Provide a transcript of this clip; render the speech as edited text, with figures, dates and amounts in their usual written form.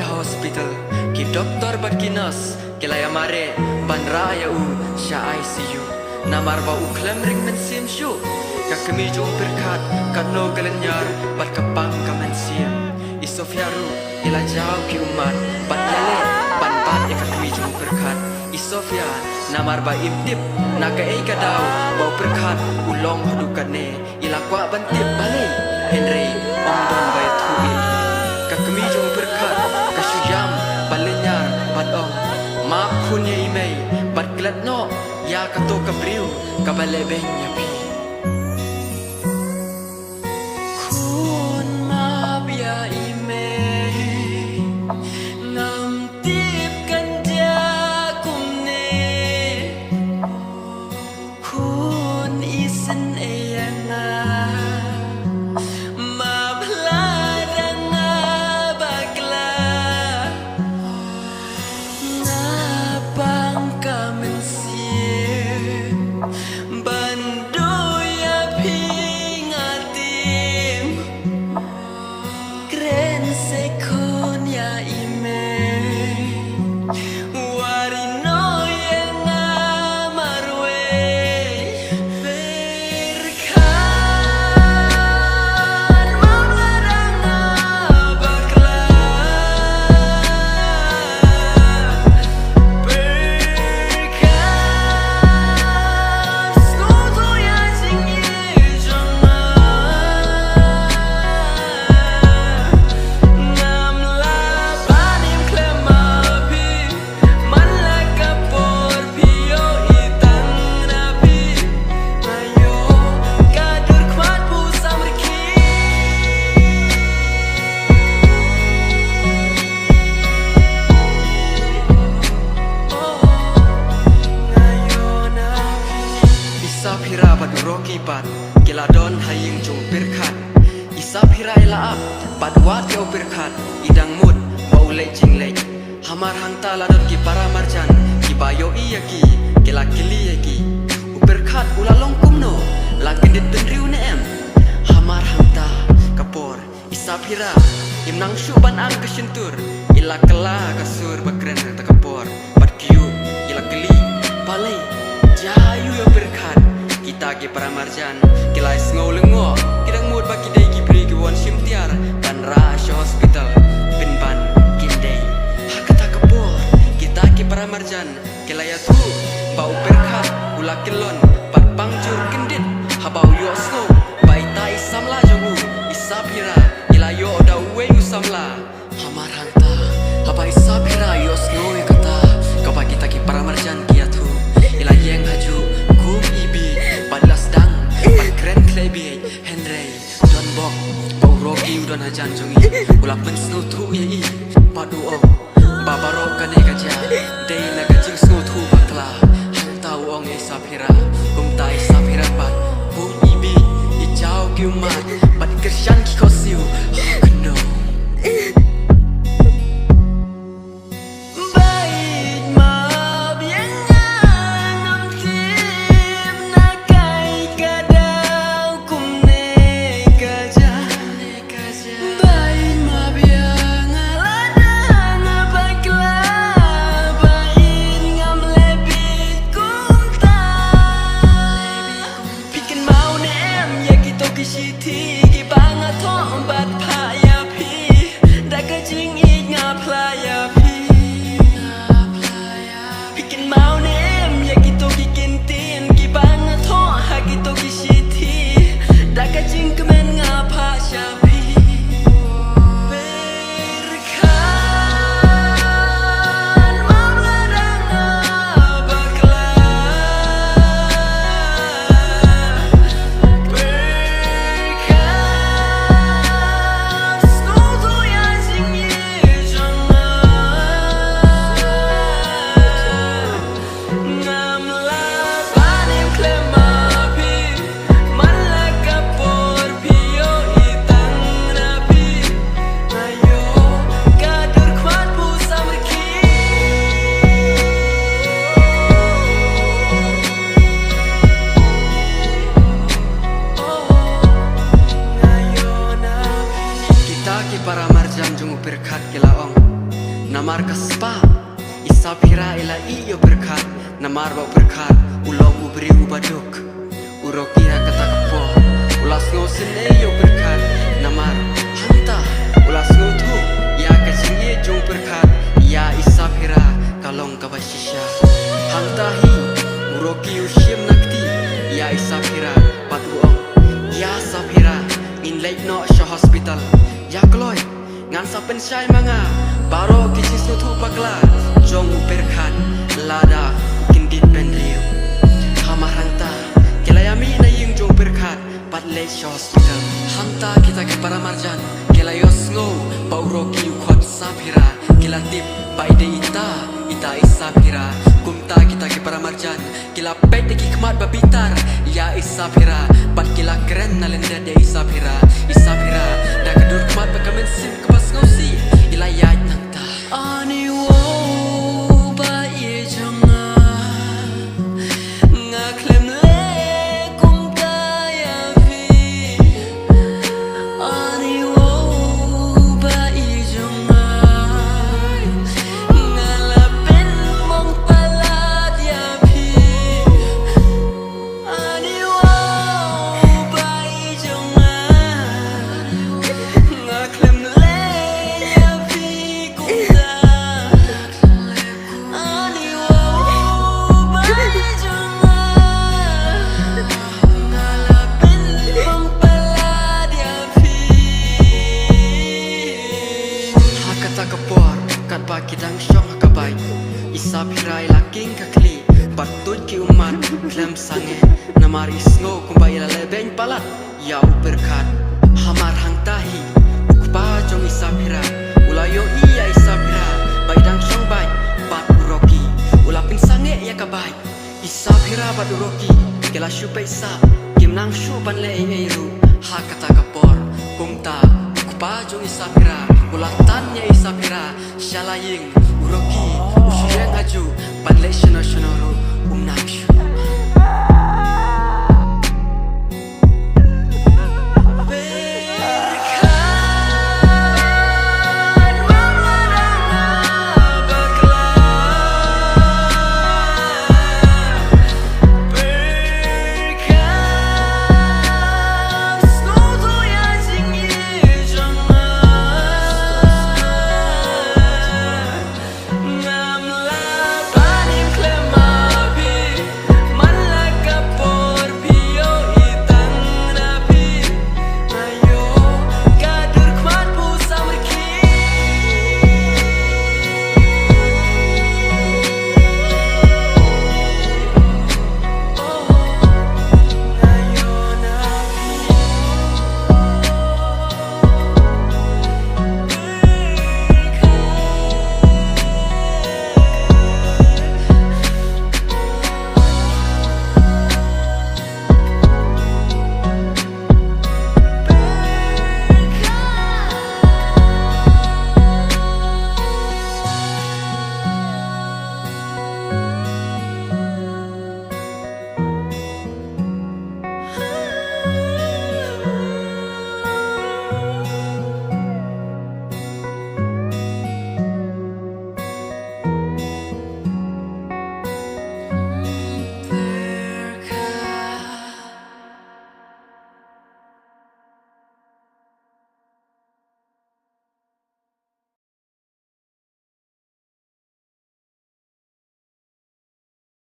hospital ki doktor bat ki nurse kilaya mare ban raya u sha ICU namar ba u klem ring men sim shu ka kami jong berkat kan no galenyar bat kapang ka men sim isofiaru ila jauh ki umat bat lele ban bat e ka kami jong berkat isofia namar ba ibdip naga e ka daw ba berkat ulong hadukane ila kwa ban tip bale Henry ongdon ba tuil ka kami jong berkat ka syam balenyar bat ong ma punya imei bat glat no ya ka to ka briu ka bale benya pi kun ma bia imei ngam tip kan dia kumne kun isen eyanga Isapira bat roki bat kiladon haying jung berkat Isapira ila ap bat wat yo berkat idang mut baule jinglek hamar hangta ladon ki para marjan ki bayo iyaki kila kili yaki berkat ulalong kumno lakendit benriu neem hamar hangta kapor Isapira imnang syuban ang kesentur ila kela kasur bakren ta kapor bat kiu ila kili balai jayu yo berkat kita ke para marjan kilai ngau lengo kidang mut bagi dai ki bri ki won simtiar ban rasha hospital bin ban kindai hakata kapor kita ke para marjan kilai tu bau berkat ula kilon bat pangcur kendit habau yo snow bai tai samla jogu Isapira ila yo da we samla hamar hanta haba Isapira yo snow kata kapa kita ke para marjan kia tu ila yeng haju kum ibi balas dang bat kren klebi Henry don bok bau roki don hajan jongi ula pen snow tu ye i padu ong babaro kane kaja dei na kajing snow tu bakla hal tau ong Isapira kum tai Isapira bat kum ibi i jauh ki umat bat kersian ki kosiu keno namar kaspa isapira ila iyo berkat namar bau berkat ulau ubri ubaduk urokira kata kepo ulas ngosen iyo berkat namar hanta ulas ngotu ya kecingye jong berkat ya isapira kalong kabashisha hantahi uroki ushim nakti ya isapira patuong ya sapira in late no sha hospital ya kloy ngan sa pensyai manga baro kicis tu pakla jong berkat lada kindit pendriu hamaranta kelayami na yung jong berkat pat late sha hospital hanta kita ke para marjan kelayos ngo pauroki khot sapira kelatip baide ita isapira kumta kita ke para marjan kila pet ki khmat babitar ya isapira pat kila keren nalenda de isapira da kedur khmat bakamen sim kepas ngosi ila ya nangta ani wo ba ye janga ngaklem le kumta ya vi ani wo ba ye janga ngalapen mong palat ya vi ani wo ba ye janga ngaklem le ya vi kumta ani wo ba ye janga ngalapen mong palat ya vi hakata kapor kat bagi dang syong hakabai isapirai laking kakli patut ki umat klem sange namar isngo kumbai la lebeng palat ya berkat hamar hangtahi ukpa jong isapira ulayo iya isapira bai dang syong bai pat uroki ulapin sange ya kabai isapira pat uroki kela syupai sa kim nang syu pan le eiru hakata kapor kumta ukpa jong isapira ulatan ya isapira shalaying uroki usyeng aju pan le shino shino ru nang syu